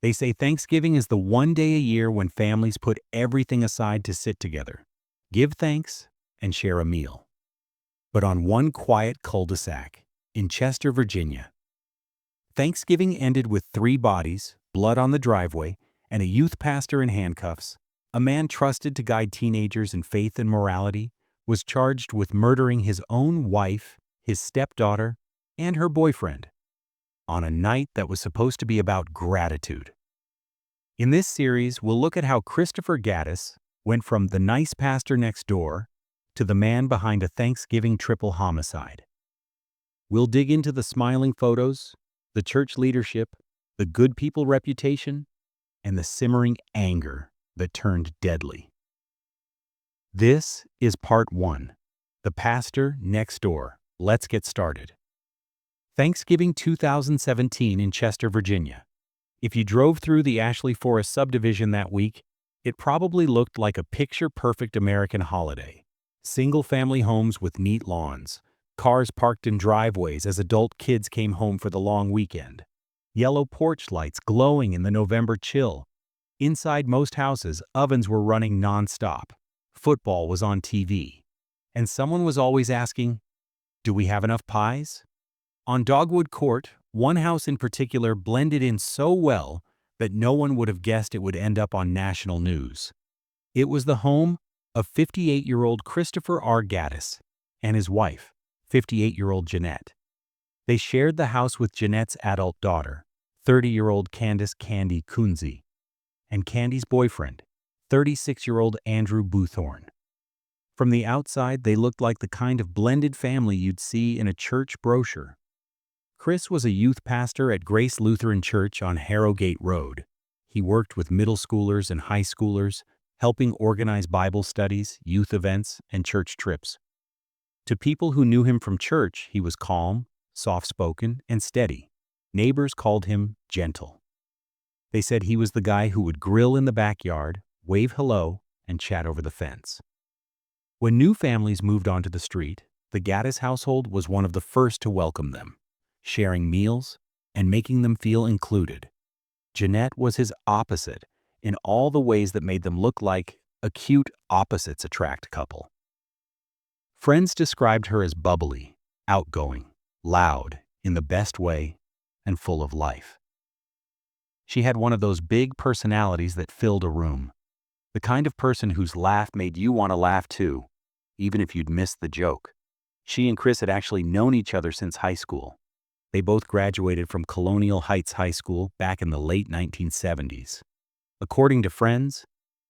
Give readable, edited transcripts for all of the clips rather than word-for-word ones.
They say Thanksgiving is the one day a year when families put everything aside to sit together, give thanks, and share a meal. But on one quiet cul-de-sac in Chester, Virginia, Thanksgiving ended with 3 bodies, blood on the driveway, and a youth pastor in handcuffs. A man trusted to guide teenagers in faith and morality was charged with murdering his own wife, his stepdaughter, and her boyfriend on a night that was supposed to be about gratitude. In this series, we'll look at how Christopher Gaddis went from the nice pastor next door to the man behind a Thanksgiving triple homicide. We'll dig into the smiling photos, the church leadership, the good people reputation, and the simmering anger that turned deadly. This is part 1, The Pastor Next Door. Let's get started. Thanksgiving 2017 in Chester, Virginia. If you drove through the Ashley Forest subdivision that week, it probably looked like a picture-perfect American holiday. Single-family homes with neat lawns, cars parked in driveways as adult kids came home for the long weekend, yellow porch lights glowing in the November chill. Inside most houses, ovens were running non-stop, football was on TV, and someone was always asking, "Do we have enough pies?" On Dogwood Court, one house in particular blended in so well that no one would have guessed it would end up on national news. It was the home of 58-year-old Christopher R. Gaddis and his wife, 58-year-old Jeanette. They shared the house with Jeanette's adult daughter, 30-year-old Candace "Candy" Kunze, and Candy's boyfriend, 36-year-old Andrew Boothorn. From the outside, they looked like the kind of blended family you'd see in a church brochure. Chris was a youth pastor at Grace Lutheran Church on Harrogate Road. He worked with middle schoolers and high schoolers, helping organize Bible studies, youth events, and church trips. To people who knew him from church, he was calm, soft-spoken, and steady. Neighbors called him gentle. They said he was the guy who would grill in the backyard, wave hello, and chat over the fence. When new families moved onto the street, the Gaddis household was one of the first to welcome them, sharing meals and making them feel included. Jeanette was his opposite in all the ways that made them look like a cute opposites attract couple. Friends described her as bubbly, outgoing, loud, in the best way, and full of life. She had one of those big personalities that filled a room, the kind of person whose laugh made you want to laugh too, even if you'd missed the joke. She and Chris had actually known each other since high school. They both graduated from Colonial Heights High School back in the late 1970s. According to friends,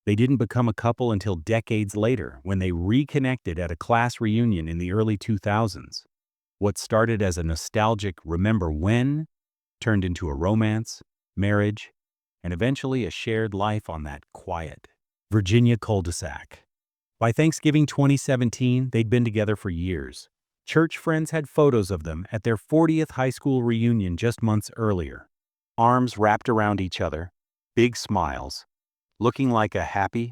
they didn't become a couple until decades later when they reconnected at a class reunion in the early 2000s. What started as a nostalgic remember when turned into a romance, marriage, and eventually a shared life on that quiet Virginia cul-de-sac. By Thanksgiving 2017, they'd been together for years. Church friends had photos of them at their 40th high school reunion just months earlier. Arms wrapped around each other, big smiles, looking like a happy,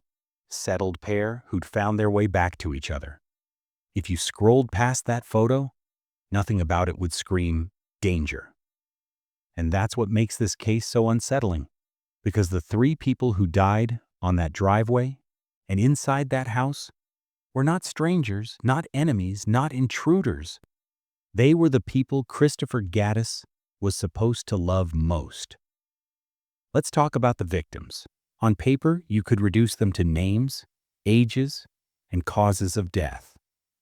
settled pair who'd found their way back to each other. If you scrolled past that photo, nothing about it would scream danger. And that's what makes this case so unsettling, because the 3 people who died on that driveway and inside that house were not strangers, not enemies, not intruders. They were the people Christopher Gaddis was supposed to love most. Let's talk about the victims. On paper, you could reduce them to names, ages, and causes of death,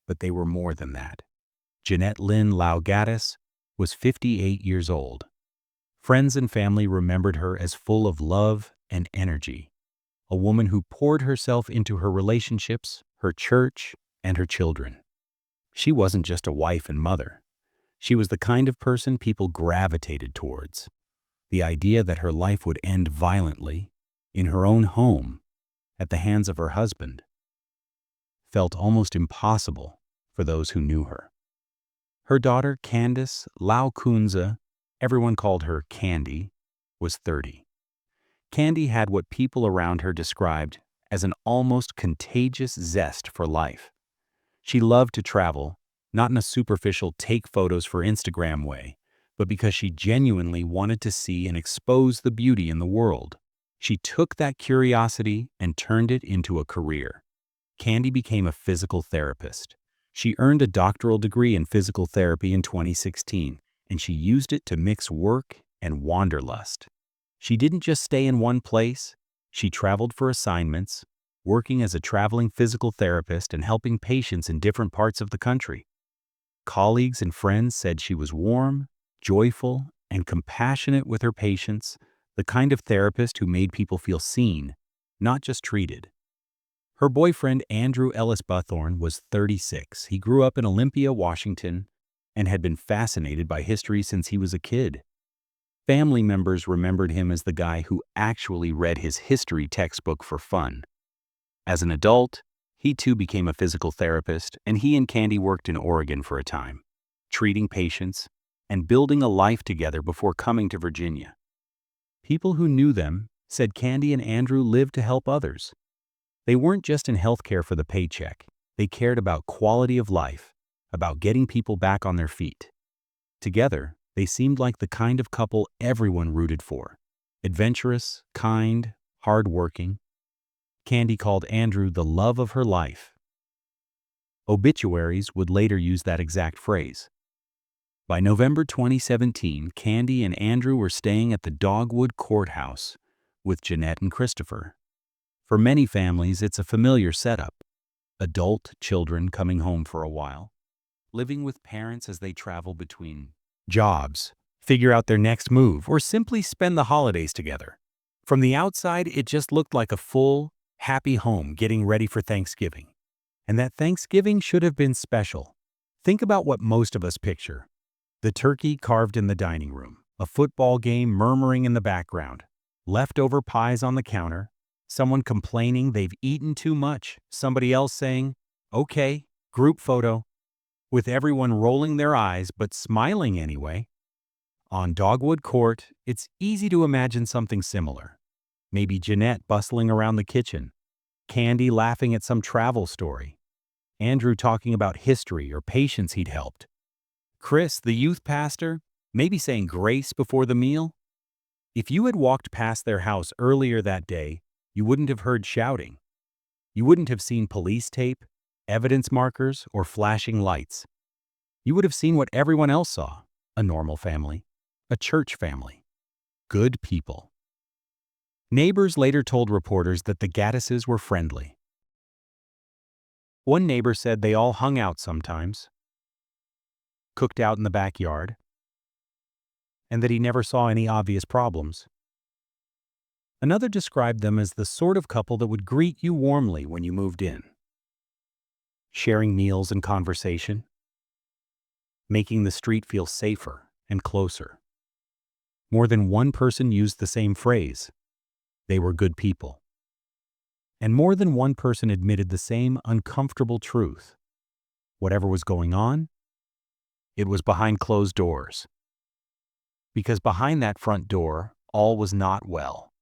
but they were more than that. Jeanette Lynn Lau Gaddis was 58 years old. Friends and family remembered her as full of love and energy, a woman who poured herself into her relationships, her church, and her children. She wasn't just a wife and mother. She was the kind of person people gravitated towards. The idea that her life would end violently, in her own home, at the hands of her husband, felt almost impossible for those who knew her. Her daughter, Candace Lau Kunze, everyone called her Candy, was 30. Candy had what people around her described as an almost contagious zest for life. She loved to travel, not in a superficial take photos for Instagram way, but because she genuinely wanted to see and expose the beauty in the world. She took that curiosity and turned it into a career. Candy became a physical therapist. She earned a doctoral degree in physical therapy in 2016, and she used it to mix work and wanderlust. She didn't just stay in one place. She traveled for assignments, working as a traveling physical therapist and helping patients in different parts of the country. Colleagues and friends said she was warm, joyful, and compassionate with her patients, the kind of therapist who made people feel seen, not just treated. Her boyfriend, Andrew Ellis Buthorn, was 36. He grew up in Olympia, Washington, and had been fascinated by history since he was a kid. Family members remembered him as the guy who actually read his history textbook for fun. As an adult, he too became a physical therapist, and he and Candy worked in Oregon for a time, treating patients and building a life together before coming to Virginia. People who knew them said Candy and Andrew lived to help others. They weren't just in healthcare for the paycheck. They cared about quality of life, about getting people back on their feet. Together, they seemed like the kind of couple everyone rooted for. Adventurous, kind, hardworking. Candy called Andrew the love of her life. Obituaries would later use that exact phrase. By November 2017, Candy and Andrew were staying at the Dogwood Courthouse with Jeanette and Christopher. For many families, it's a familiar setup. Adult children coming home for a while, living with parents as they travel between jobs, figure out their next move, or simply spend the holidays together. From the outside, it just looked like a full, happy home getting ready for Thanksgiving. And that Thanksgiving should have been special. Think about what most of us picture. The turkey carved in the dining room, a football game murmuring in the background, leftover pies on the counter, someone complaining they've eaten too much, somebody else saying, "Okay," group photo, with everyone rolling their eyes but smiling anyway. On Dogwood Court, it's easy to imagine something similar. Maybe Jeanette bustling around the kitchen, Candy laughing at some travel story, Andrew talking about history or patients he'd helped, Chris, the youth pastor, maybe saying grace before the meal. If you had walked past their house earlier that day, you wouldn't have heard shouting. You wouldn't have seen police tape, evidence markers, or flashing lights. You would have seen what everyone else saw: a normal family, a church family, good people. Neighbors later told reporters that the Gattises were friendly. One neighbor said they all hung out sometimes, cooked out in the backyard, and that he never saw any obvious problems. Another described them as the sort of couple that would greet you warmly when you moved in, sharing meals and conversation, making the street feel safer and closer. More than one person used the same phrase: they were good people. And more than one person admitted the same uncomfortable truth: whatever was going on, it was behind closed doors. Because behind that front door, all was not well.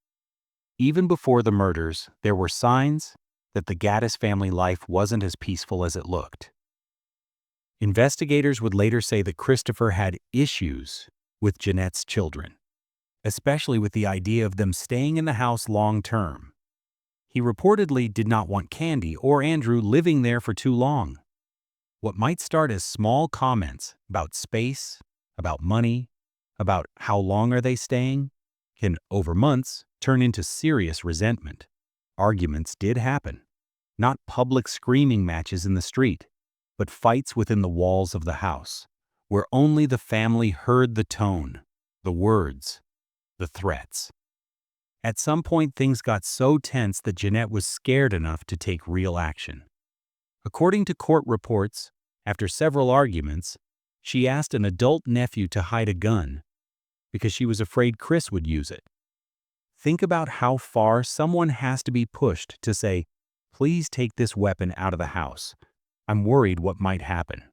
Even before the murders, there were signs that the Gattis family life wasn't as peaceful as it looked. Investigators would later say that Christopher had issues with Jeanette's children, especially with the idea of them staying in the house long term. He reportedly did not want Candy or Andrew living there for too long. What might start as small comments about space, about money, about how long are they staying, can, over months, turn into serious resentment. Arguments did happen. Not public screaming matches in the street, but fights within the walls of the house, where only the family heard the tone, the words, the threats. At some point, things got so tense that Jeanette was scared enough to take real action. According to court reports, after several arguments, she asked an adult nephew to hide a gun because she was afraid Chris would use it. Think about how far someone has to be pushed to say, "Please take this weapon out of the house. I'm worried what might happen."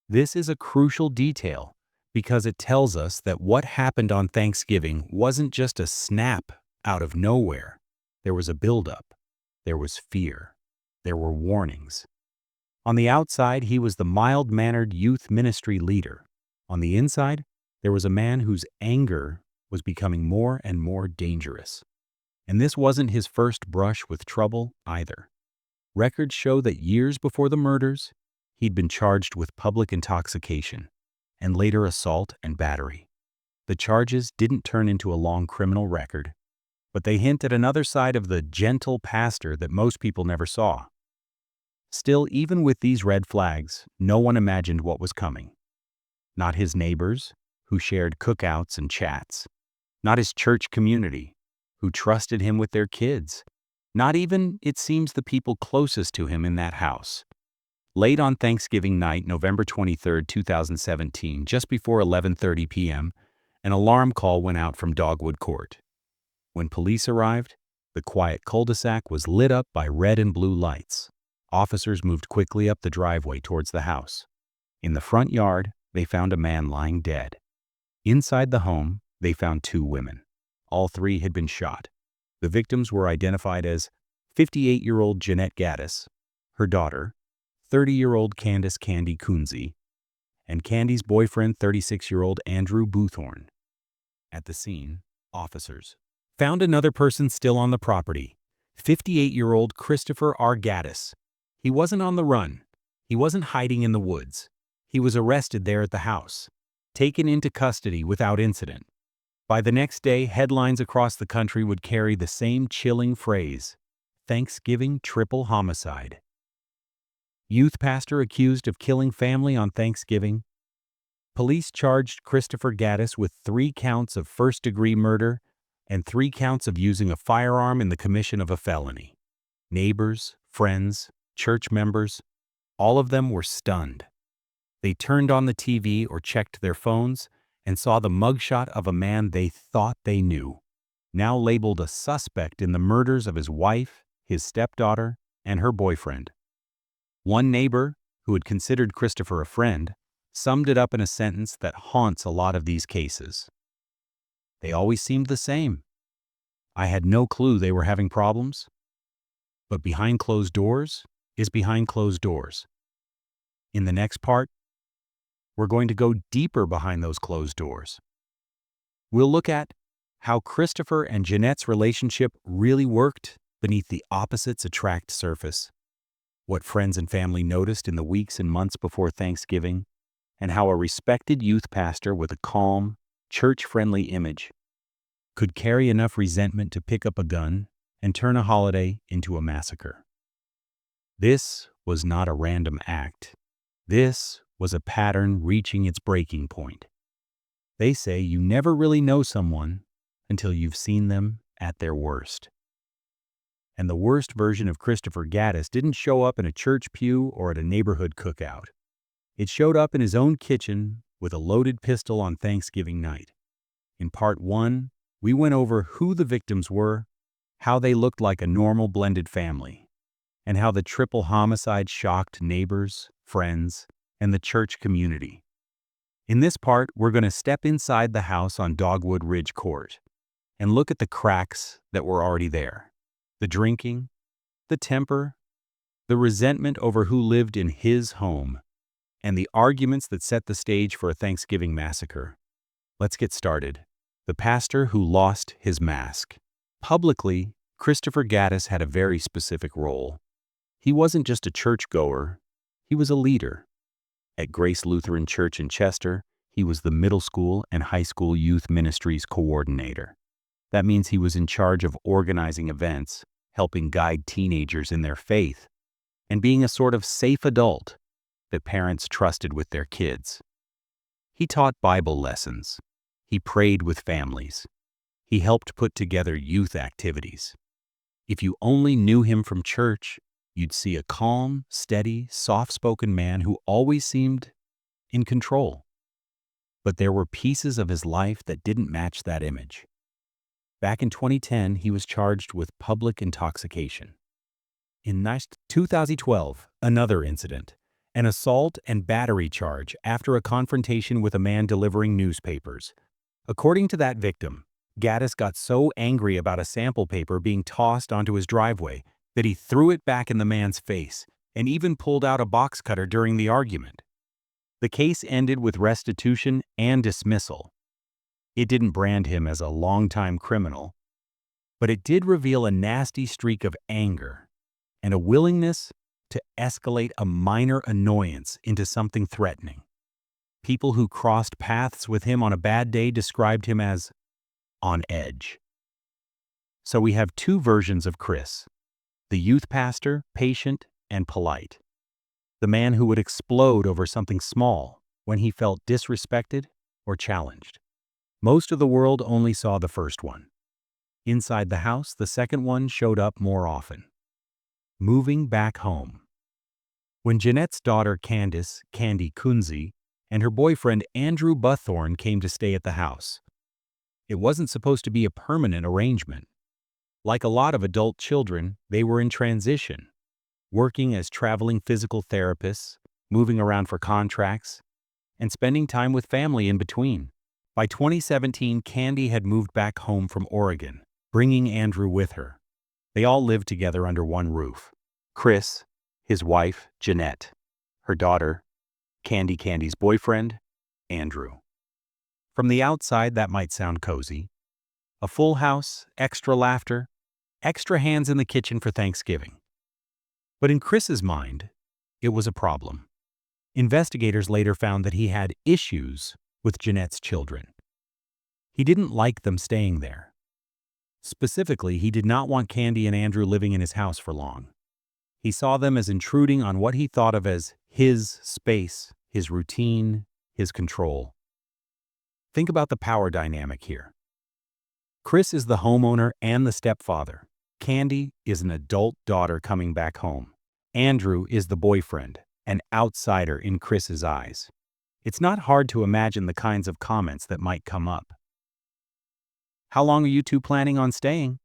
This is a crucial detail because it tells us that what happened on Thanksgiving wasn't just a snap out of nowhere. There was a buildup. There was fear. There were warnings. On the outside, he was the mild-mannered youth ministry leader. On the inside, there was a man whose anger was becoming more and more dangerous. And this wasn't his first brush with trouble either. Records show that years before the murders, he'd been charged with public intoxication and later assault and battery. The charges didn't turn into a long criminal record, but they hint at another side of the gentle pastor that most people never saw. Still, even with these red flags, no one imagined what was coming. Not his neighbors, who shared cookouts and chats. Not his church community, who trusted him with their kids. Not even, it seems, the people closest to him in that house. Late on Thanksgiving night, November 23, 2017, just before 11:30 p.m., an alarm call went out from Dogwood Court. When police arrived, the quiet cul-de-sac was lit up by red and blue lights. Officers moved quickly up the driveway towards the house. In the front yard, they found a man lying dead. Inside the home, they found two women. All three had been shot. The victims were identified as 58-year-old Jeanette Gaddis, her daughter, 30-year-old Candace Candy Kunze, and Candy's boyfriend, 36-year-old Andrew Boothorn. At the scene, officers found another person still on the property, 58-year-old Christopher R. Gaddis. He wasn't on the run. He wasn't hiding in the woods. He was arrested there at the house, taken into custody without incident. By the next day, headlines across the country would carry the same chilling phrase, Thanksgiving triple homicide. Youth pastor accused of killing family on Thanksgiving. Police charged Christopher Gaddis with 3 counts of first-degree murder and 3 counts of using a firearm in the commission of a felony. Neighbors, friends, church members, all of them were stunned. They turned on the TV or checked their phones and saw the mugshot of a man they thought they knew, now labeled a suspect in the murders of his wife, his stepdaughter, and her boyfriend. One neighbor, who had considered Christopher a friend, summed it up in a sentence that haunts a lot of these cases. They always seemed the same. I had no clue they were having problems. But behind closed doors is behind closed doors. In the next part, we're going to go deeper behind those closed doors. We'll look at how Christopher and Jeanette's relationship really worked beneath the opposites attract surface, what friends and family noticed in the weeks and months before Thanksgiving, and how a respected youth pastor with a calm, church-friendly image could carry enough resentment to pick up a gun and turn a holiday into a massacre. This was not a random act. This was a pattern reaching its breaking point. They say you never really know someone until you've seen them at their worst. And the worst version of Christopher Gaddis didn't show up in a church pew or at a neighborhood cookout. It showed up in his own kitchen with a loaded pistol on Thanksgiving night. In part 1, we went over who the victims were, how they looked like a normal blended family, and how the triple homicide shocked neighbors, friends, and the church community. In this part, we're going to step inside the house on Dogwood Ridge Court and look at the cracks that were already there. The drinking, the temper, the resentment over who lived in his home, and the arguments that set the stage for a Thanksgiving massacre. Let's get started. The pastor who lost his mask. Publicly, Christopher Gaddis had a very specific role. He wasn't just a churchgoer, he was a leader. At Grace Lutheran Church in Chester, he was the middle school and high school youth ministries coordinator. That means he was in charge of organizing events, helping guide teenagers in their faith, and being a sort of safe adult that parents trusted with their kids. He taught Bible lessons. He prayed with families. He helped put together youth activities. If you only knew him from church, you'd see a calm, steady, soft-spoken man who always seemed in control. But there were pieces of his life that didn't match that image. Back in 2010, he was charged with public intoxication. In 2012, another incident, an assault and battery charge after a confrontation with a man delivering newspapers. According to that victim, Gaddis got so angry about a sample paper being tossed onto his driveway that he threw it back in the man's face and even pulled out a box cutter during the argument. The case ended with restitution and dismissal. It didn't brand him as a longtime criminal, but it did reveal a nasty streak of anger and a willingness to escalate a minor annoyance into something threatening. People who crossed paths with him on a bad day described him as on edge. So we have two versions of Chris: the youth pastor, patient and polite; the man who would explode over something small when he felt disrespected or challenged. Most of the world only saw the first one. Inside the house, the second one showed up more often. Moving back home. When Jeanette's daughter Candy Kunze, and her boyfriend Andrew Buthorn came to stay at the house, it wasn't supposed to be a permanent arrangement. Like a lot of adult children, they were in transition, working as traveling physical therapists, moving around for contracts, and spending time with family in between. By 2017, Candy had moved back home from Oregon, bringing Andrew with her. They all lived together under one roof. Chris, his wife, Jeanette, her daughter, Candy's boyfriend, Andrew. From the outside, that might sound cozy. A full house, extra laughter, extra hands in the kitchen for Thanksgiving. But in Chris's mind, it was a problem. Investigators later found that he had issues with Jeanette's children. He didn't like them staying there. Specifically, he did not want Candy and Andrew living in his house for long. He saw them as intruding on what he thought of as his space, his routine, his control. Think about the power dynamic here. Chris is the homeowner and the stepfather. Candy is an adult daughter coming back home. Andrew is the boyfriend, an outsider in Chris's eyes. It's not hard to imagine the kinds of comments that might come up. How long are you two planning on staying?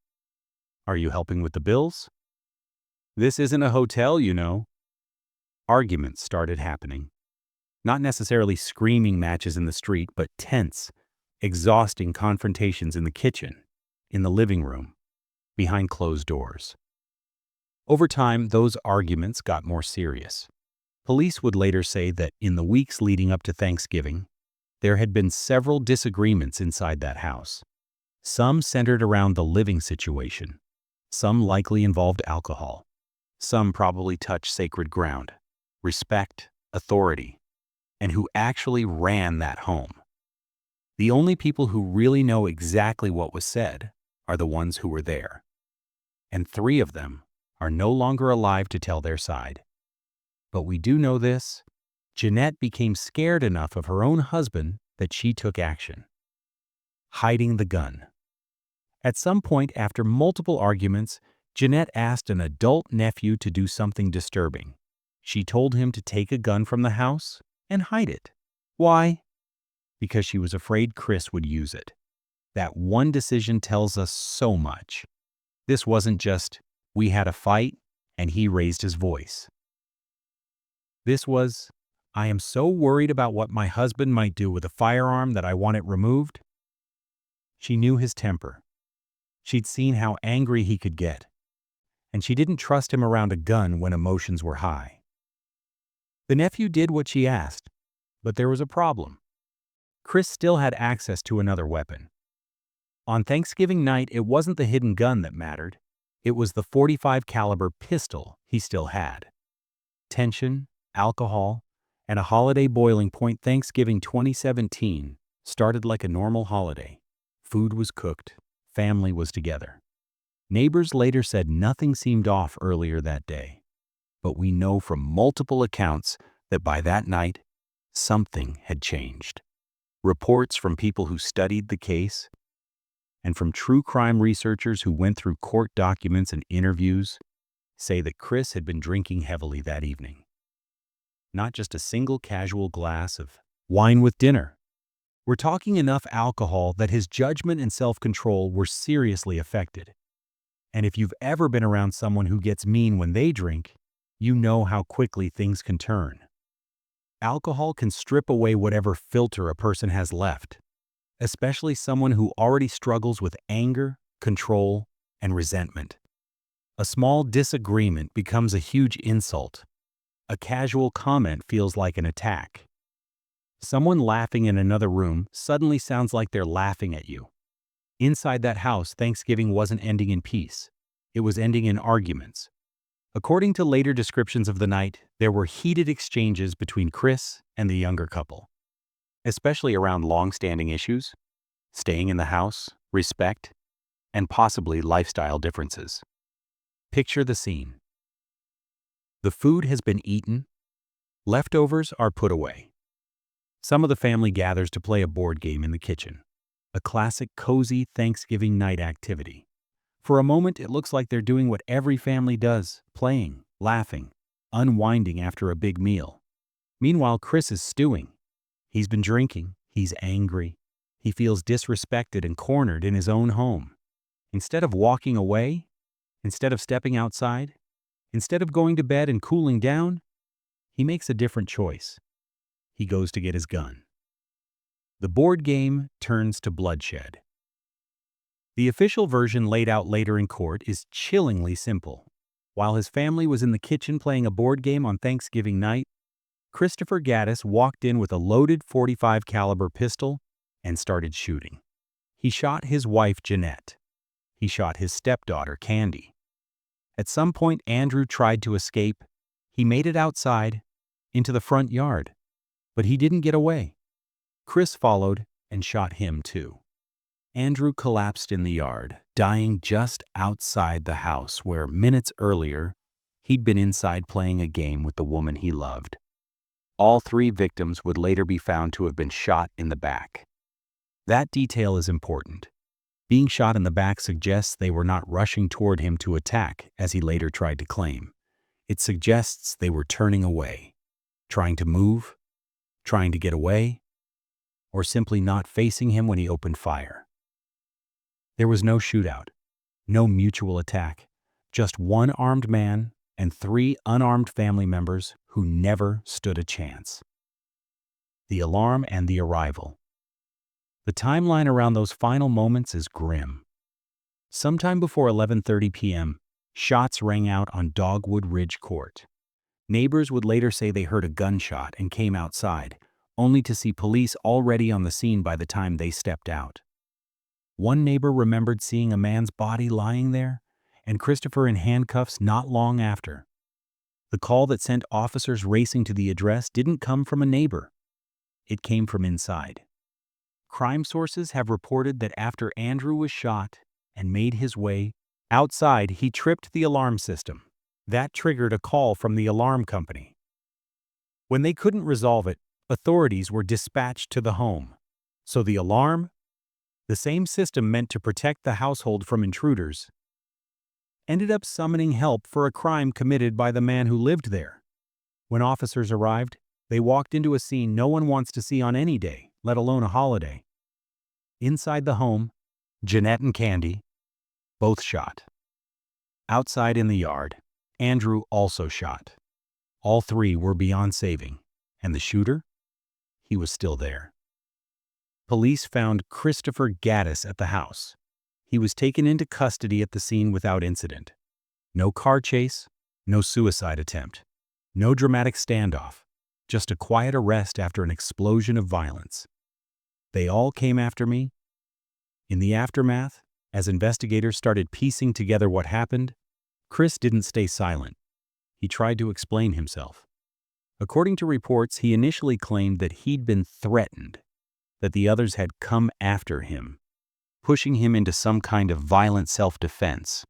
Are you helping with the bills? This isn't a hotel, you know. Arguments started happening. Not necessarily screaming matches in the street, but tense, exhausting confrontations in the kitchen, in the living room, behind closed doors. Over time, those arguments got more serious. Police would later say that in the weeks leading up to Thanksgiving, there had been several disagreements inside that house. Some centered around the living situation. Some likely involved alcohol. Some probably touched sacred ground, respect, authority, and who actually ran that home. The only people who really know exactly what was said are the ones who were there. And 3 of them are no longer alive to tell their side. But we do know this: Jeanette became scared enough of her own husband that she took action. Hiding the gun. At some point after multiple arguments, Jeanette asked an adult nephew to do something disturbing. She told him to take a gun from the house and hide it. Why? Because she was afraid Chris would use it. That one decision tells us so much. This wasn't just, we had a fight and he raised his voice. This was, I am so worried about what my husband might do with a firearm that I want it removed. She knew his temper. She'd seen how angry he could get. And she didn't trust him around a gun when emotions were high. The nephew did what she asked, but there was a problem. Chris still had access to another weapon. On Thanksgiving night, it wasn't the hidden gun that mattered. It was the .45 caliber pistol he still had. Tension, alcohol, and a holiday boiling point. Thanksgiving 2017 started like a normal holiday. Food was cooked, family was together. Neighbors later said nothing seemed off earlier that day. But we know from multiple accounts that by that night, something had changed. Reports from people who studied the case and from true crime researchers who went through court documents and interviews say that Chris had been drinking heavily that evening. Not just a single casual glass of wine with dinner. We're talking enough alcohol that his judgment and self-control were seriously affected. And if you've ever been around someone who gets mean when they drink, you know how quickly things can turn. Alcohol can strip away whatever filter a person has left, especially someone who already struggles with anger, control, and resentment. A small disagreement becomes a huge insult. A casual comment feels like an attack. Someone laughing in another room suddenly sounds like they're laughing at you. Inside that house, Thanksgiving wasn't ending in peace. It was ending in arguments. According to later descriptions of the night, there were heated exchanges between Chris and the younger couple, especially around long-standing issues, staying in the house, respect, and possibly lifestyle differences. Picture the scene. The food has been eaten, leftovers are put away. Some of the family gathers to play a board game in the kitchen, a classic cozy Thanksgiving night activity. For a moment, it looks like they're doing what every family does, playing, laughing, unwinding after a big meal. Meanwhile, Chris is stewing. He's been drinking, he's angry, he feels disrespected and cornered in his own home. Instead of walking away, instead of stepping outside, instead of going to bed and cooling down, he makes a different choice. He goes to get his gun. The board game turns to bloodshed. The official version laid out later in court is chillingly simple. While his family was in the kitchen playing a board game on Thanksgiving night, Christopher Gaddis walked in with a loaded .45 caliber pistol and started shooting. He shot his wife, Jeanette. He shot his stepdaughter, Candy. At some point, Andrew tried to escape. He made it outside, into the front yard. But he didn't get away. Chris followed and shot him too. Andrew collapsed in the yard, dying just outside the house where, minutes earlier, he'd been inside playing a game with the woman he loved. All three victims would later be found to have been shot in the back. That detail is important. Being shot in the back suggests they were not rushing toward him to attack, as he later tried to claim. It suggests they were turning away, trying to move, trying to get away, or simply not facing him when he opened fire. There was no shootout, no mutual attack, just one armed man and three unarmed family members who never stood a chance. The alarm and the arrival. The timeline around those final moments is grim. Sometime before 11:30 p.m., shots rang out on Dogwood Ridge Court. Neighbors would later say they heard a gunshot and came outside, only to see police already on the scene by the time they stepped out. One neighbor remembered seeing a man's body lying there, and Christopher in handcuffs not long after. The call that sent officers racing to the address didn't come from a neighbor. It came from inside. Crime sources have reported that after Andrew was shot and made his way outside, he tripped the alarm system. That triggered a call from the alarm company. When they couldn't resolve it, authorities were dispatched to the home. So the alarm, the same system meant to protect the household from intruders, ended up summoning help for a crime committed by the man who lived there. When officers arrived, they walked into a scene no one wants to see on any day, let alone a holiday. Inside the home, Jeanette and Candy, both shot. Outside in the yard, Andrew also shot. All three were beyond saving, and the shooter? He was still there. Police found Christopher Gaddis at the house. He was taken into custody at the scene without incident. No car chase, no suicide attempt, no dramatic standoff, just a quiet arrest after an explosion of violence. They all came after me. In the aftermath, as investigators started piecing together what happened, Chris didn't stay silent. He tried to explain himself. According to reports, he initially claimed that he'd been threatened, that the others had come after him, pushing him into some kind of violent self-defense.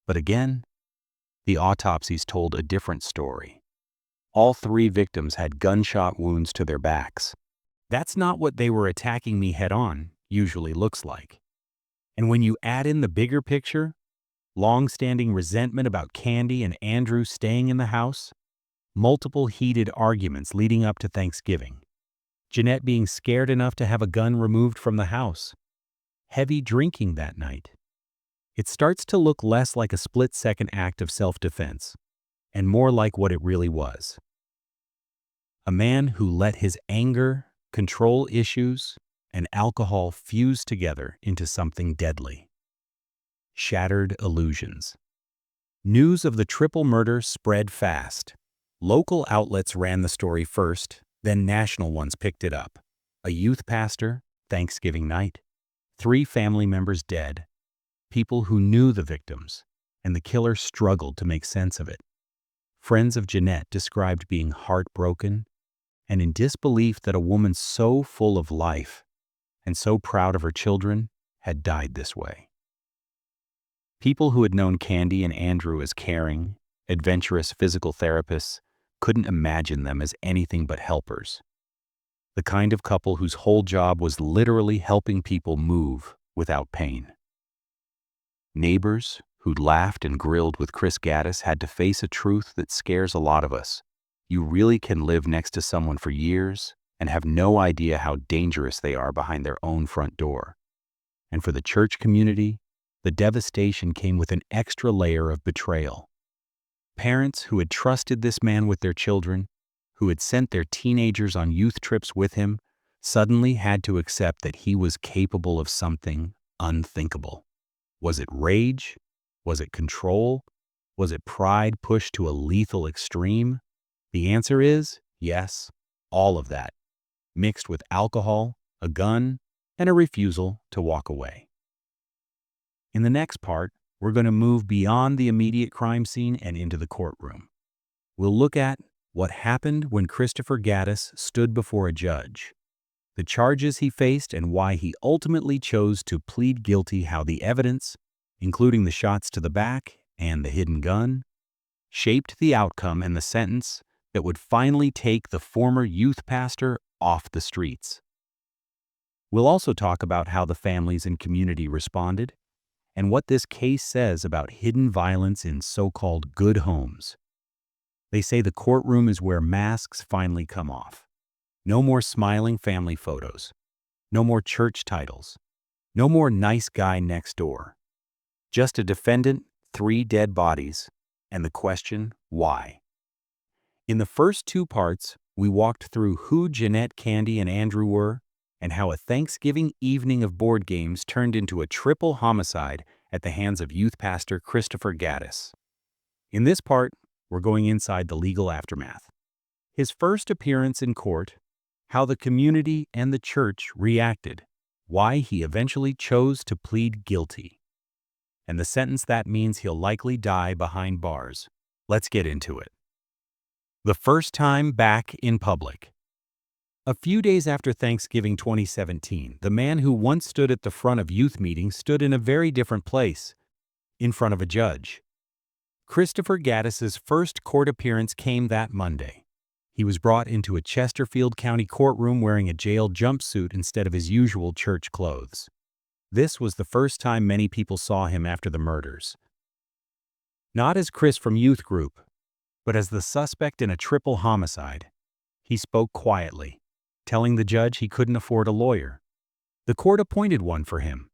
But again, the autopsies told a different story. All three victims had gunshot wounds to their backs. That's not what they were attacking me head-on usually looks like. And when you add in the bigger picture, long-standing resentment about Candy and Andrew staying in the house, multiple heated arguments leading up to Thanksgiving, Jeanette being scared enough to have a gun removed from the house, heavy drinking that night, it starts to look less like a split-second act of self-defense and more like what it really was. A man who let his anger, control issues, and alcohol fuse together into something deadly. Shattered illusions. News of the triple murder spread fast. Local outlets ran the story first, Then national ones picked it up. A youth pastor, Thanksgiving night, 3 family members dead, people who knew the victims, and the killer struggled to make sense of it. Friends of Jeanette described being heartbroken and in disbelief that a woman so full of life and so proud of her children had died this way. People who had known Candy and Andrew as caring, adventurous physical therapists couldn't imagine them as anything but helpers. The kind of couple whose whole job was literally helping people move without pain. Neighbors who'd laughed and grilled with Chris Gaddis had to face a truth that scares a lot of us. You really can live next to someone for years and have no idea how dangerous they are behind their own front door. And for the church community, the devastation came with an extra layer of betrayal. Parents who had trusted this man with their children, who had sent their teenagers on youth trips with him, suddenly had to accept that he was capable of something unthinkable. Was it rage? Was it control? Was it pride pushed to a lethal extreme? The answer is yes, all of that, mixed with alcohol, a gun, and a refusal to walk away. In the next part, we're going to move beyond the immediate crime scene and into the courtroom. We'll look at what happened when Christopher Gaddis stood before a judge, the charges he faced and why he ultimately chose to plead guilty, how the evidence, including the shots to the back and the hidden gun, shaped the outcome and the sentence that would finally take the former youth pastor off the streets. We'll also talk about how the families and community responded and what this case says about hidden violence in so-called good homes. They say the courtroom is where masks finally come off. No more smiling family photos. No more church titles. No more nice guy next door. Just a defendant, 3 dead bodies, and the question, why? In the first 2 parts, we walked through who Jeanette, Candy, and Andrew were, and how a Thanksgiving evening of board games turned into a triple homicide at the hands of youth pastor Christopher Gaddis. In this part, we're going inside the legal aftermath. His first appearance in court, how the community and the church reacted, why he eventually chose to plead guilty, and the sentence that means he'll likely die behind bars. Let's get into it. The first time back in public. A few days after Thanksgiving 2017, the man who once stood at the front of youth meetings stood in a very different place, in front of a judge. Christopher Gaddis's first court appearance came that Monday. He was brought into a Chesterfield County courtroom wearing a jail jumpsuit instead of his usual church clothes. This was the first time many people saw him after the murders. Not as Chris from youth group, but as the suspect in a triple homicide. He spoke quietly, telling the judge he couldn't afford a lawyer. The court appointed one for him.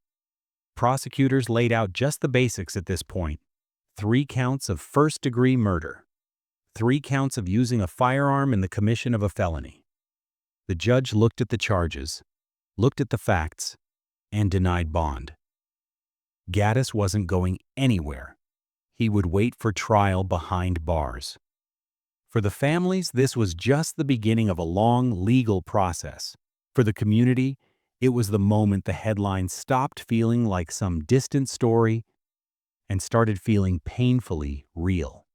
Prosecutors laid out just the basics at this point: 3 counts of first-degree murder, 3 counts of using a firearm in the commission of a felony. The judge looked at the charges, looked at the facts, and denied bond. Gaddis wasn't going anywhere. He would wait for trial behind bars. For the families, this was just the beginning of a long legal process. For the community, it was the moment the headlines stopped feeling like some distant story and started feeling painfully real.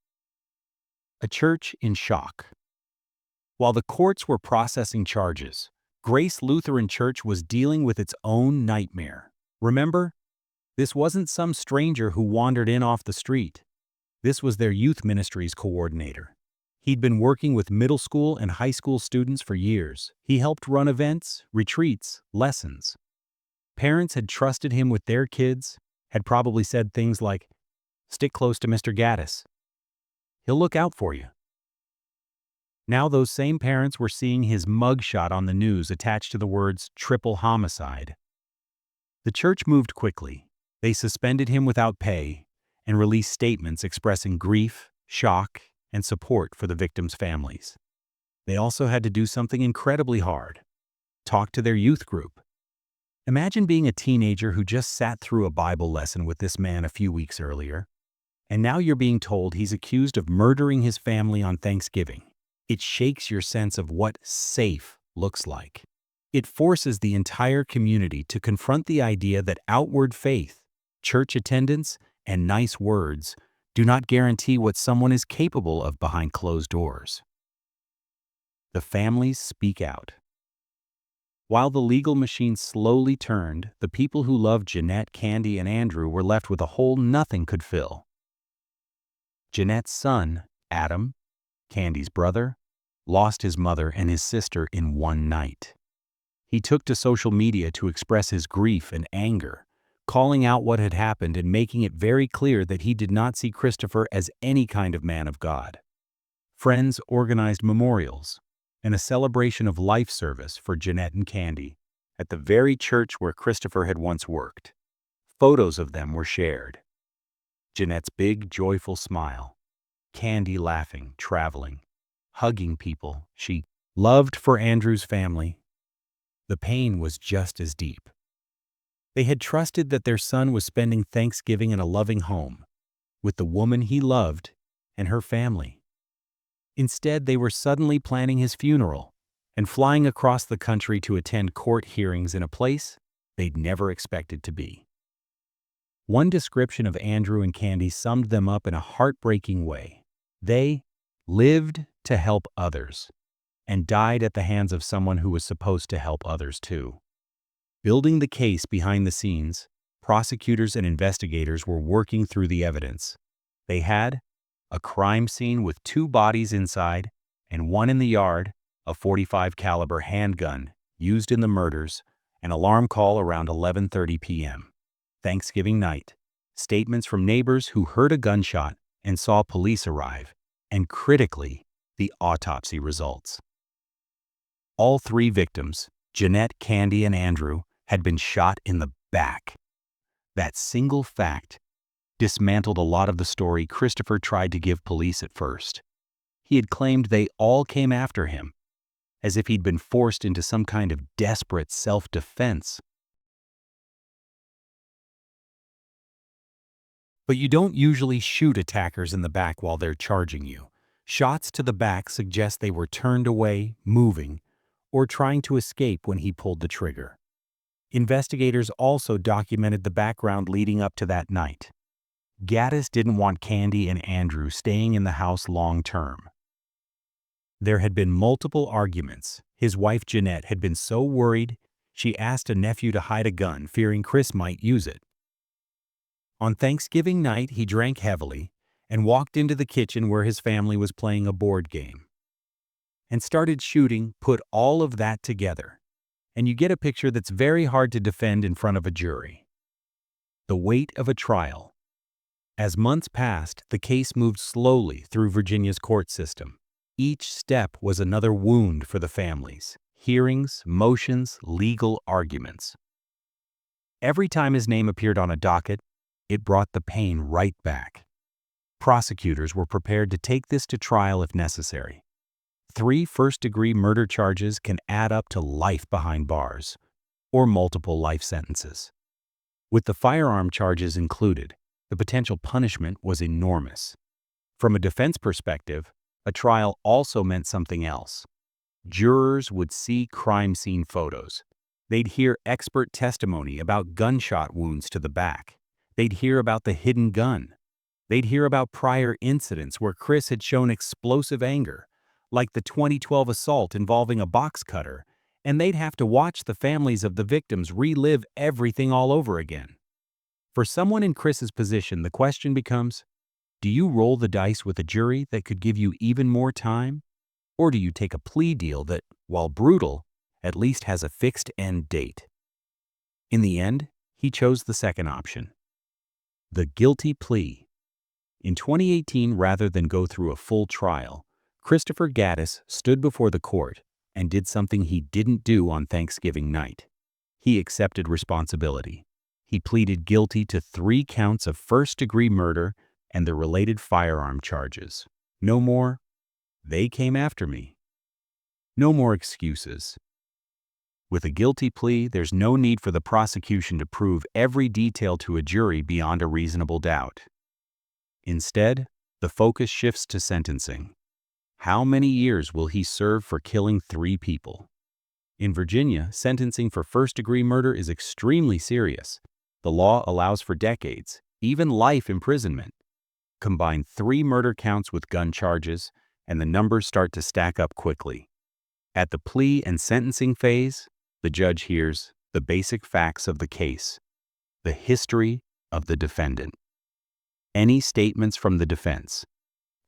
A church in shock. While the courts were processing charges, Grace Lutheran Church was dealing with its own nightmare. Remember? This wasn't some stranger who wandered in off the street. This was their youth ministries coordinator. He'd been working with middle school and high school students for years. He helped run events, retreats, lessons. Parents had trusted him with their kids, had probably said things like, "Stick close to Mr. Gaddis. He'll look out for you." Now those same parents were seeing his mugshot on the news attached to the words triple homicide. The church moved quickly. They suspended him without pay and released statements expressing grief, shock, and support for the victims' families. They also had to do something incredibly hard: talk to their youth group. Imagine being a teenager who just sat through a Bible lesson with this man a few weeks earlier, and now you're being told he's accused of murdering his family on Thanksgiving. It shakes your sense of what safe looks like. It forces the entire community to confront the idea that outward faith, church attendance, and nice words do not guarantee what someone is capable of behind closed doors. The families speak out. While the legal machine slowly turned, the people who loved Jeanette, Candy, and Andrew were left with a hole nothing could fill. Jeanette's son, Adam, Candy's brother, lost his mother and his sister in one night. He took to social media to express his grief and anger, calling out what had happened and making it very clear that he did not see Christopher as any kind of man of God. Friends organized memorials and a celebration of life service for Jeanette and Candy at the very church where Christopher had once worked. Photos of them were shared. Jeanette's big, joyful smile, Candy laughing, traveling, hugging people she loved for Andrew's family. The pain was just as deep. They had trusted that their son was spending Thanksgiving in a loving home, with the woman he loved and her family. Instead, they were suddenly planning his funeral and flying across the country to attend court hearings in a place they'd never expected to be. One description of Andrew and Candy summed them up in a heartbreaking way. They lived to help others and died at the hands of someone who was supposed to help others too. Building the case behind the scenes, prosecutors and investigators were working through the evidence. They had a crime scene with 2 bodies inside and one in the yard, a .45 caliber handgun used in the murders, an alarm call around 11:30 p.m. Thanksgiving night, statements from neighbors who heard a gunshot and saw police arrive, and critically, the autopsy results. All 3 victims, Jeanette, Candy, and Andrew, had been shot in the back. That single fact dismantled a lot of the story Christopher tried to give police at first. He had claimed they all came after him, as if he'd been forced into some kind of desperate self-defense. But you don't usually shoot attackers in the back while they're charging you. Shots to the back suggest they were turned away, moving, or trying to escape when he pulled the trigger. Investigators also documented the background leading up to that night. Gaddis didn't want Candy and Andrew staying in the house long-term. There had been multiple arguments. His wife Jeanette had been so worried, she asked a nephew to hide a gun, fearing Chris might use it. On Thanksgiving night, he drank heavily and walked into the kitchen where his family was playing a board game and started shooting, put all of that together, and you get a picture that's very hard to defend in front of a jury. The weight of a trial. As months passed, the case moved slowly through Virginia's court system. Each step was another wound for the families. Hearings, motions, legal arguments. Every time his name appeared on a docket, it brought the pain right back. Prosecutors were prepared to take this to trial if necessary. 3 first-degree murder charges can add up to life behind bars, or multiple life sentences. With the firearm charges included, the potential punishment was enormous. From a defense perspective, a trial also meant something else. Jurors would see crime scene photos. They'd hear expert testimony about gunshot wounds to the back. They'd hear about the hidden gun. They'd hear about prior incidents where Chris had shown explosive anger, like the 2012 assault involving a box cutter, and they'd have to watch the families of the victims relive everything all over again. For someone in Chris's position, the question becomes, do you roll the dice with a jury that could give you even more time? Or do you take a plea deal that, while brutal, at least has a fixed end date? In the end, he chose the second option. The guilty plea. In 2018, rather than go through a full trial, Christopher Gaddis stood before the court and did something he didn't do on Thanksgiving night. He accepted responsibility. He pleaded guilty to 3 counts of first-degree murder and the related firearm charges. No more, "They came after me." No more excuses. With a guilty plea, there's no need for the prosecution to prove every detail to a jury beyond a reasonable doubt. Instead, the focus shifts to sentencing. How many years will he serve for killing 3 people? In Virginia, sentencing for first-degree murder is extremely serious. The law allows for decades, even life imprisonment. Combine 3 murder counts with gun charges, and the numbers start to stack up quickly. At the plea and sentencing phase, the judge hears the basic facts of the case, the history of the defendant, any statements from the defense,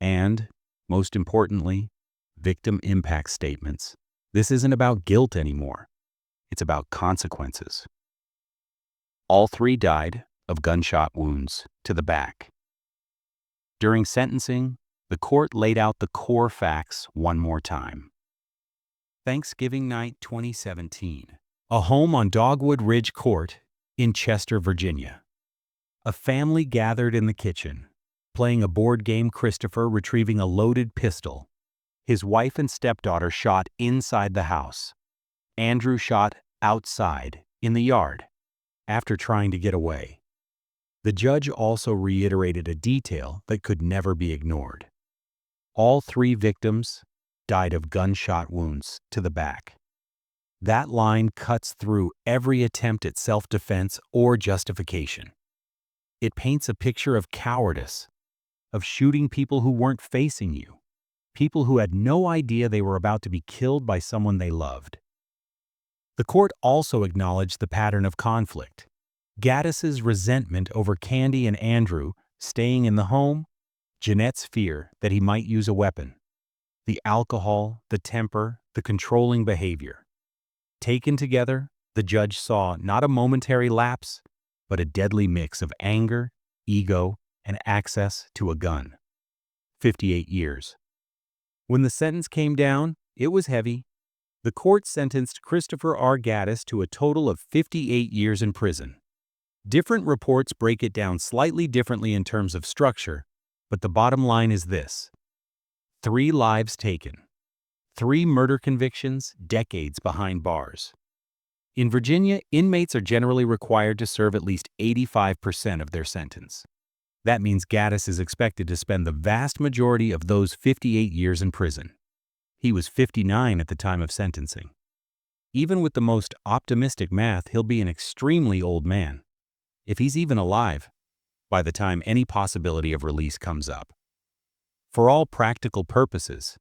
and, most importantly, victim impact statements. This isn't about guilt anymore. It's about consequences. All 3 died of gunshot wounds to the back. During sentencing, the court laid out the core facts one more time. Thanksgiving night 2017. A home on Dogwood Ridge Court in Chester, Virginia. A family gathered in the kitchen, playing a board game. Christopher retrieving a loaded pistol. His wife and stepdaughter shot inside the house. Andrew shot outside, in the yard, after trying to get away. The judge also reiterated a detail that could never be ignored. All 3 victims died of gunshot wounds to the back. That line cuts through every attempt at self-defense or justification. It paints a picture of cowardice, of shooting people who weren't facing you, people who had no idea they were about to be killed by someone they loved. The court also acknowledged the pattern of conflict. Gaddis's resentment over Candy and Andrew staying in the home, Jeanette's fear that he might use a weapon, the alcohol, the temper, the controlling behavior. Taken together, the judge saw not a momentary lapse, but a deadly mix of anger, ego, and access to a gun. 58 years. When the sentence came down, it was heavy. The court sentenced Christopher R. Gaddis to a total of 58 years in prison. Different reports break it down slightly differently in terms of structure, but the bottom line is this: 3 lives taken, 3 murder convictions, decades behind bars. In Virginia, inmates are generally required to serve at least 85% of their sentence. That means Gaddis is expected to spend the vast majority of those 58 years in prison. He was 59 at the time of sentencing. Even with the most optimistic math, he'll be an extremely old man, if he's even alive, by the time any possibility of release comes up. For all practical purposes,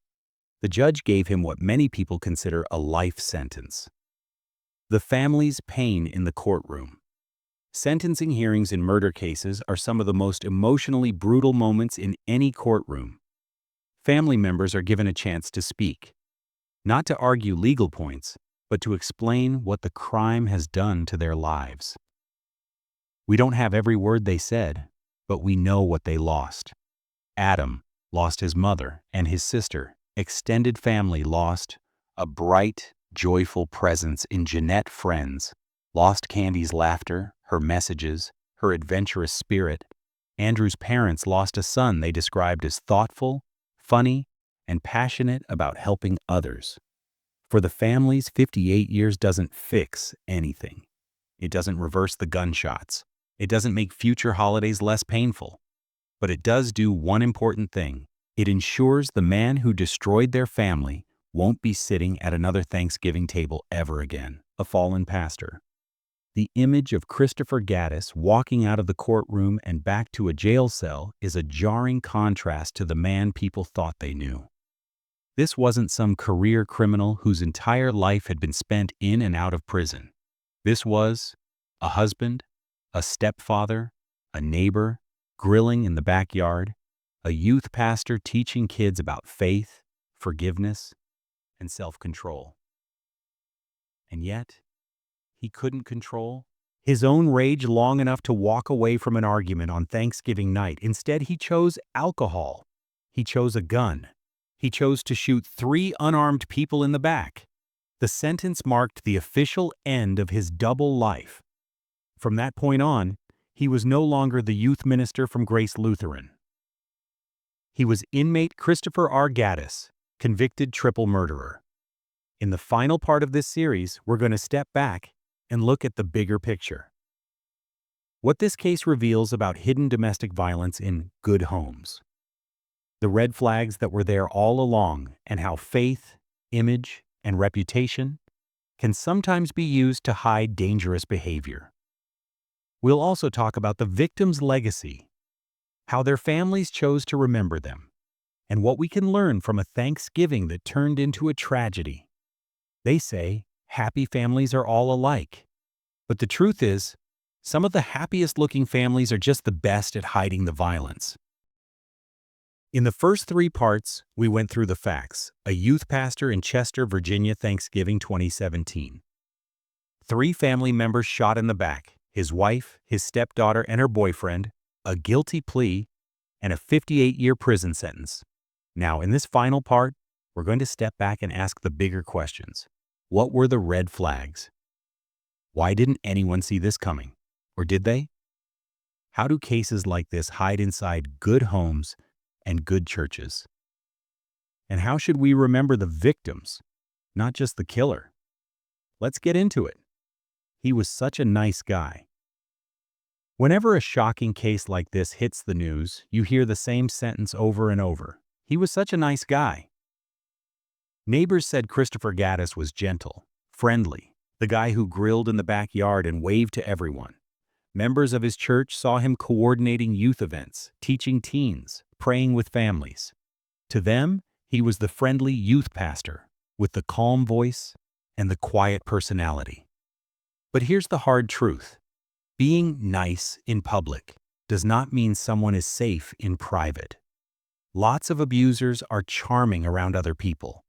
the judge gave him what many people consider a life sentence. The family's pain in the courtroom. Sentencing hearings in murder cases are some of the most emotionally brutal moments in any courtroom. Family members are given a chance to speak, not to argue legal points, but to explain what the crime has done to their lives. We don't have every word they said, but we know what they lost. Adam lost his mother and his sister. Extended family lost a bright, joyful presence in Jeanette friends, lost Candy's laughter, her messages, her adventurous spirit. Andrew's parents lost a son they described as thoughtful, funny, and passionate about helping others. For the families, 58 years doesn't fix anything. It doesn't reverse the gunshots. It doesn't make future holidays less painful. But it does do one important thing. It ensures the man who destroyed their family won't be sitting at another Thanksgiving table ever again. A fallen pastor. The image of Christopher Gaddis walking out of the courtroom and back to a jail cell is a jarring contrast to the man people thought they knew. This wasn't some career criminal whose entire life had been spent in and out of prison. This was a husband, a stepfather, a neighbor, grilling in the backyard, a youth pastor teaching kids about faith, forgiveness, and self-control. And yet, he couldn't control his own rage long enough to walk away from an argument on Thanksgiving night. Instead, he chose alcohol. He chose a gun. He chose to shoot 3 unarmed people in the back. The sentence marked the official end of his double life. From that point on, he was no longer the youth minister from Grace Lutheran. He was inmate Christopher R. Gaddis, convicted triple murderer. In the final part of this series, we're going to step back and look at the bigger picture. What this case reveals about hidden domestic violence in good homes. The red flags that were there all along, and how faith, image, and reputation can sometimes be used to hide dangerous behavior. We'll also talk about the victim's legacy, how their families chose to remember them, and what we can learn from a Thanksgiving that turned into a tragedy. They say happy families are all alike. But the truth is, some of the happiest-looking families are just the best at hiding the violence. In the first 3 parts, we went through the facts. A youth pastor in Chester, Virginia, Thanksgiving 2017. 3 family members shot in the back, his wife, his stepdaughter, and her boyfriend, a guilty plea, and a 58-year prison sentence. Now, in this final part, we're going to step back and ask the bigger questions. What were the red flags? Why didn't anyone see this coming? Or did they? How do cases like this hide inside good homes and good churches? And how should we remember the victims, not just the killer? Let's get into it. He was such a nice guy. Whenever a shocking case like this hits the news, you hear the same sentence over and over. He was such a nice guy. Neighbors said Christopher Gaddis was gentle, friendly, the guy who grilled in the backyard and waved to everyone. Members of his church saw him coordinating youth events, teaching teens, praying with families. To them, he was the friendly youth pastor, with the calm voice and the quiet personality. But here's the hard truth. Being nice in public does not mean someone is safe in private. Lots of abusers are charming around other people.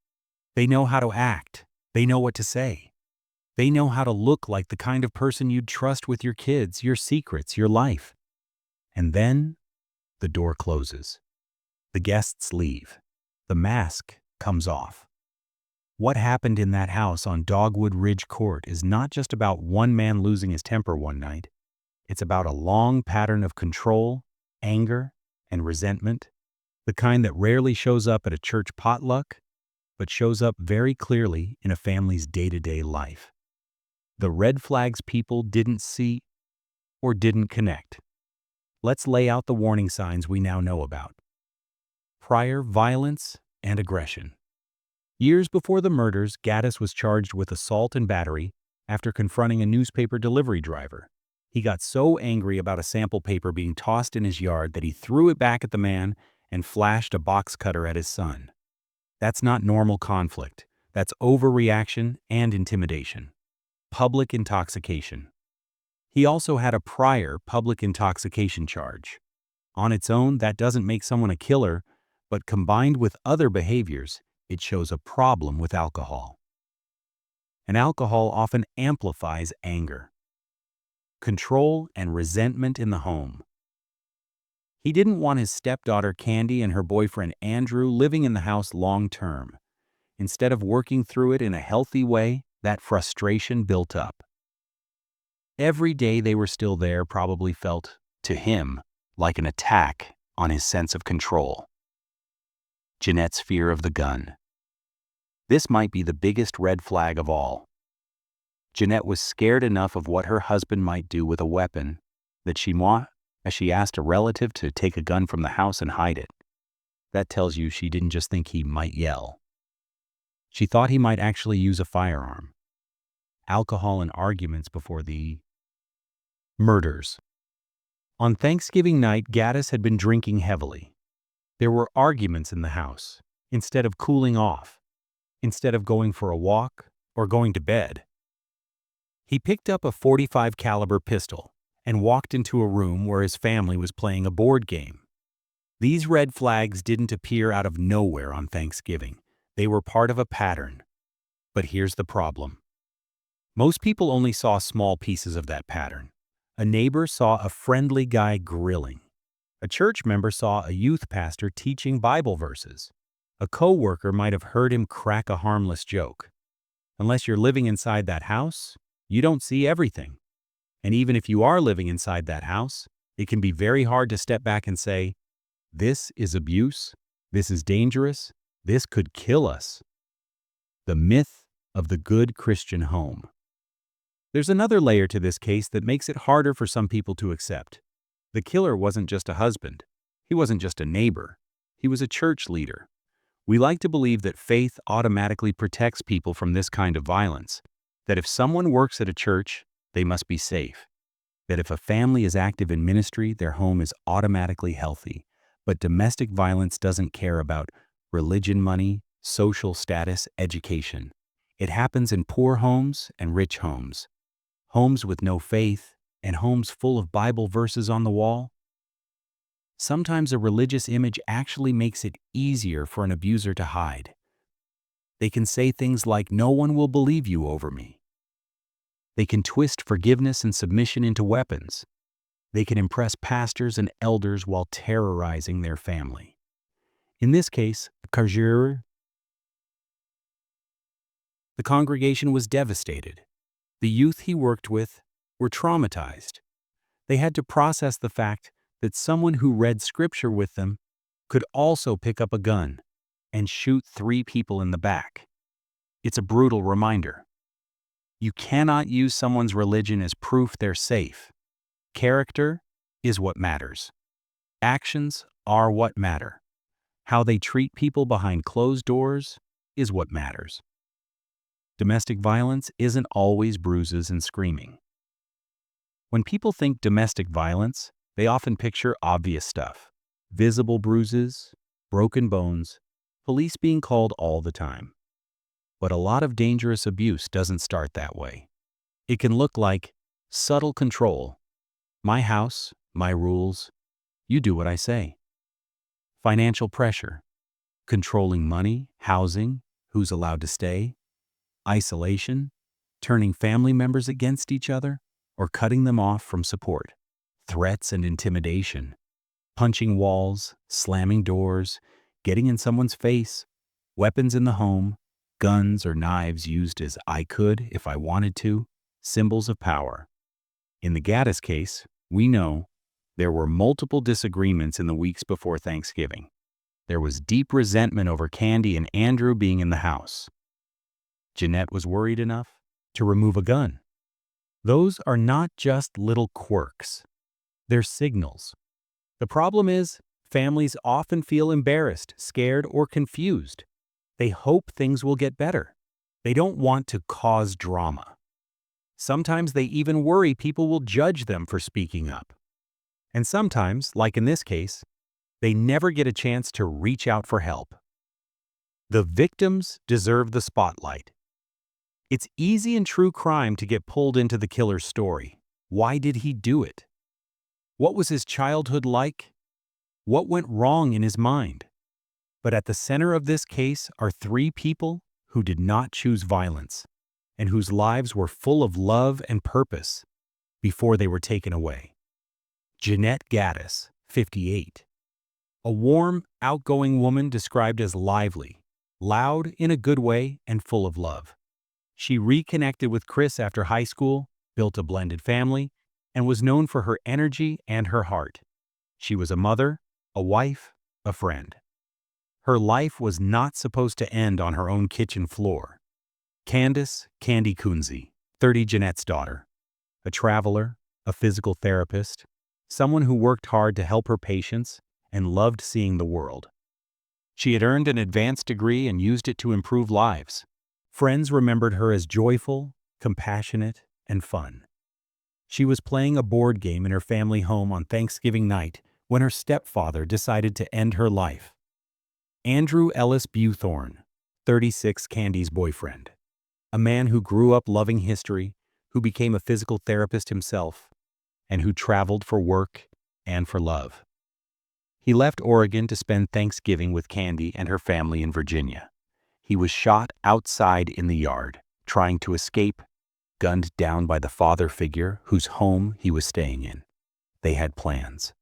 They know how to act. They know what to say. They know how to look like the kind of person you'd trust with your kids, your secrets, your life. And then the door closes. The guests leave. The mask comes off. What happened in that house on Dogwood Ridge Court is not just about one man losing his temper one night. It's about a long pattern of control, anger, and resentment, the kind that rarely shows up at a church potluck, but shows up very clearly in a family's day-to-day life. The red flags people didn't see or didn't connect. Let's lay out the warning signs we now know about. Prior violence and aggression. Years before the murders, Gaddis was charged with assault and battery after confronting a newspaper delivery driver. He got so angry about a sample paper being tossed in his yard that he threw it back at the man and flashed a box cutter at his son. That's not normal conflict. That's overreaction and intimidation. Public intoxication. He also had a prior public intoxication charge. On its own, that doesn't make someone a killer, but combined with other behaviors, it shows a problem with alcohol. And alcohol often amplifies anger. Control and resentment in the home. He didn't want his stepdaughter Candy and her boyfriend Andrew living in the house long term. Instead of working through it in a healthy way, that frustration built up. Every day they were still there probably felt, to him, like an attack on his sense of control. Jeanette's fear of the gun. This might be the biggest red flag of all. Jeanette was scared enough of what her husband might do with a weapon that she asked a relative to take a gun from the house and hide it. That tells you she didn't just think he might yell. She thought he might actually use a firearm. Alcohol and arguments before the murders. On Thanksgiving night, Gaddis had been drinking heavily. There were arguments in the house. Instead of cooling off, instead of going for a walk or going to bed, he picked up a .45 caliber pistol and walked into a room where his family was playing a board game. These red flags didn't appear out of nowhere on Thanksgiving. They were part of a pattern. But here's the problem. Most people only saw small pieces of that pattern. A neighbor saw a friendly guy grilling. A church member saw a youth pastor teaching Bible verses. A coworker might have heard him crack a harmless joke. Unless you're living inside that house, you don't see everything. And even if you are living inside that house, it can be very hard to step back and say, this is abuse, this is dangerous, this could kill us. The myth of the good Christian home. There's another layer to this case that makes it harder for some people to accept. The killer wasn't just a husband. He wasn't just a neighbor. He was a church leader. We like to believe that faith automatically protects people from this kind of violence, that if someone works at a church, they must be safe, that if a family is active in ministry, their home is automatically healthy. But domestic violence doesn't care about religion, money, social status, education. It happens in poor homes and rich homes, homes with no faith, and homes full of Bible verses on the wall. Sometimes a religious image actually makes it easier for an abuser to hide. They can say things like, "No one will believe you over me." They can twist forgiveness and submission into weapons. They can impress pastors and elders while terrorizing their family. In this case, the congregation was devastated. The youth he worked with were traumatized. They had to process the fact that someone who read scripture with them could also pick up a gun and shoot 3 people in the back. It's a brutal reminder. You cannot use someone's religion as proof they're safe. Character is what matters. Actions are what matter. How they treat people behind closed doors is what matters. Domestic violence isn't always bruises and screaming. When people think domestic violence, they often picture obvious stuff: visible bruises, broken bones, police being called all the time. But a lot of dangerous abuse doesn't start that way. It can look like subtle control. My house, my rules, you do what I say. Financial pressure, controlling money, housing, who's allowed to stay. Isolation, turning family members against each other or cutting them off from support. Threats and intimidation, punching walls, slamming doors, getting in someone's face, weapons in the home, guns or knives used as "I could if I wanted to," symbols of power. In the Gaddis case, we know there were multiple disagreements in the weeks before Thanksgiving. There was deep resentment over Candy and Andrew being in the house. Jeanette was worried enough to remove a gun. Those are not just little quirks. They're signals. The problem is, families often feel embarrassed, scared, or confused. They hope things will get better. They don't want to cause drama. Sometimes they even worry people will judge them for speaking up. And sometimes, like in this case, they never get a chance to reach out for help. The victims deserve the spotlight. It's easy in true crime to get pulled into the killer's story. Why did he do it? What was his childhood like? What went wrong in his mind? But at the center of this case are 3 people who did not choose violence and whose lives were full of love and purpose before they were taken away. Jeanette Gaddis, 58. A warm, outgoing woman described as lively, loud in a good way, and full of love. She reconnected with Chris after high school, built a blended family, and was known for her energy and her heart. She was a mother, a wife, a friend. Her life was not supposed to end on her own kitchen floor. Candy Kunze, 30, Jeanette's daughter. A traveler, a physical therapist, someone who worked hard to help her patients and loved seeing the world. She had earned an advanced degree and used it to improve lives. Friends remembered her as joyful, compassionate, and fun. She was playing a board game in her family home on Thanksgiving night when her stepfather decided to end her life. Andrew Ellis Buthorn, 36, Candy's boyfriend. A man who grew up loving history, who became a physical therapist himself, and who traveled for work and for love. He left Oregon to spend Thanksgiving with Candy and her family in Virginia. He was shot outside in the yard, trying to escape, gunned down by the father figure whose home he was staying in. They had plans.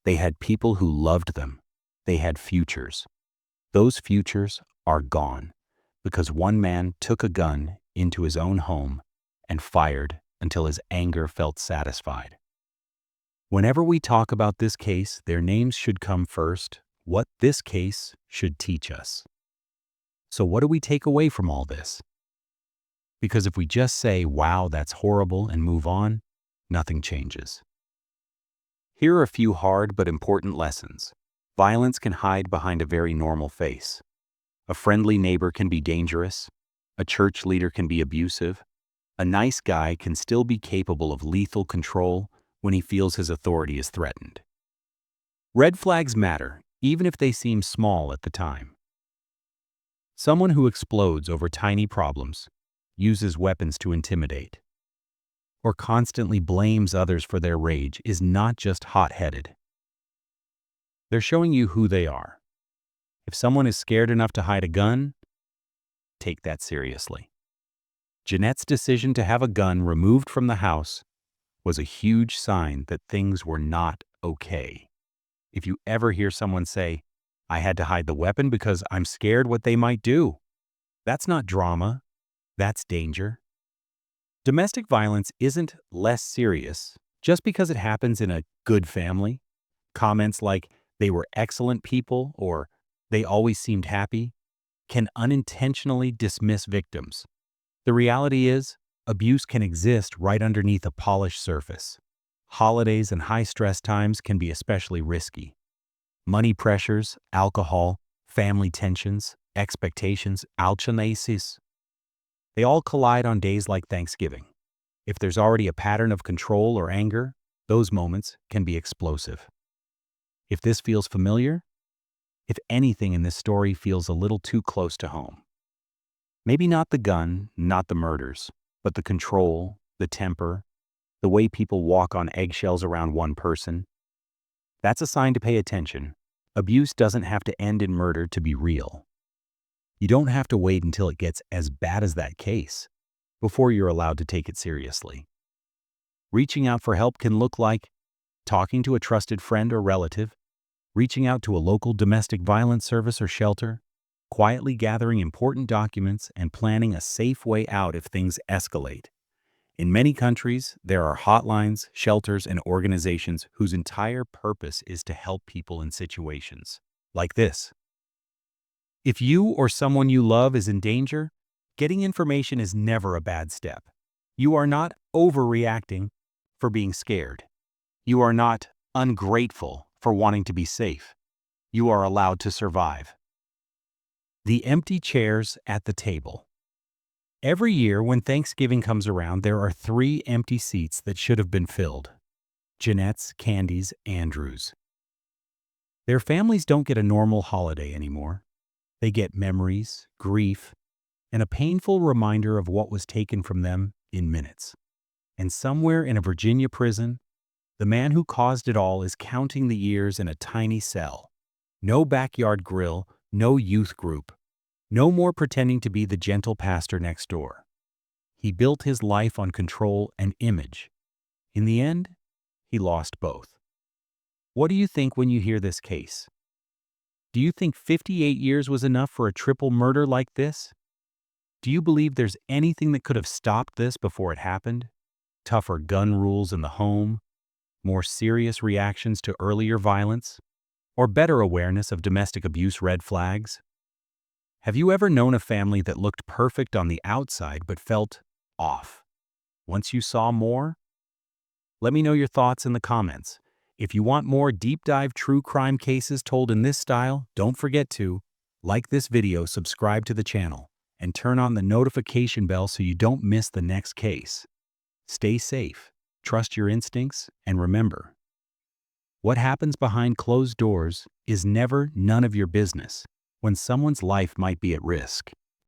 They had people who loved them. They had futures. Those futures are gone because one man took a gun into his own home and fired until his anger felt satisfied. Whenever we talk about this case, their names should come first. What this case should teach us. So what do we take away from all this? Because if we just say, "Wow, that's horrible," and move on, nothing changes. Here are a few hard but important lessons. Violence can hide behind a very normal face. A friendly neighbor can be dangerous. A church leader can be abusive. A nice guy can still be capable of lethal control when he feels his authority is threatened. Red flags matter, even if they seem small at the time. Someone who explodes over tiny problems, uses weapons to intimidate, or constantly blames others for their rage is not just hot-headed. They're showing you who they are. If someone is scared enough to hide a gun, take that seriously. Jeanette's decision to have a gun removed from the house was a huge sign that things were not okay. If you ever hear someone say, "I had to hide the weapon because I'm scared what they might do," that's not drama, that's danger. Domestic violence isn't less serious just because it happens in a good family. Comments like, "they were excellent people," or "they always seemed happy," can unintentionally dismiss victims. The reality is, abuse can exist right underneath a polished surface. Holidays and high-stress times can be especially risky. Money pressures, alcohol, family tensions, expectations, alchanasis. They all collide on days like Thanksgiving. If there's already a pattern of control or anger, those moments can be explosive. If this feels familiar, if anything in this story feels a little too close to home, maybe not the gun, not the murders, but the control, the temper, the way people walk on eggshells around one person, that's a sign to pay attention. Abuse doesn't have to end in murder to be real. You don't have to wait until it gets as bad as that case before you're allowed to take it seriously. Reaching out for help can look like talking to a trusted friend or relative, reaching out to a local domestic violence service or shelter, quietly gathering important documents and planning a safe way out if things escalate. In many countries, there are hotlines, shelters, and organizations whose entire purpose is to help people in situations like this. If you or someone you love is in danger, getting information is never a bad step. You are not overreacting for being scared. You are not ungrateful for wanting to be safe. You are allowed to survive. The empty chairs at the table. Every year when Thanksgiving comes around, there are 3 empty seats that should have been filled. Jeanette's, Candy's, Andrew's. Their families don't get a normal holiday anymore. They get memories, grief, and a painful reminder of what was taken from them in minutes. And somewhere in a Virginia prison, the man who caused it all is counting the years in a tiny cell. No backyard grill, no youth group, no more pretending to be the gentle pastor next door. He built his life on control and image. In the end, he lost both. What do you think when you hear this case? Do you think 58 years was enough for a triple murder like this? Do you believe there's anything that could have stopped this before it happened? Tougher gun rules in the home? More serious reactions to earlier violence? Or better awareness of domestic abuse red flags? Have you ever known a family that looked perfect on the outside but felt off? Once you saw more? Let me know your thoughts in the comments. If you want more deep dive true crime cases told in this style, don't forget to like this video, subscribe to the channel, and turn on the notification bell so you don't miss the next case. Stay safe, trust your instincts, and remember, what happens behind closed doors is never none of your business when someone's life might be at risk.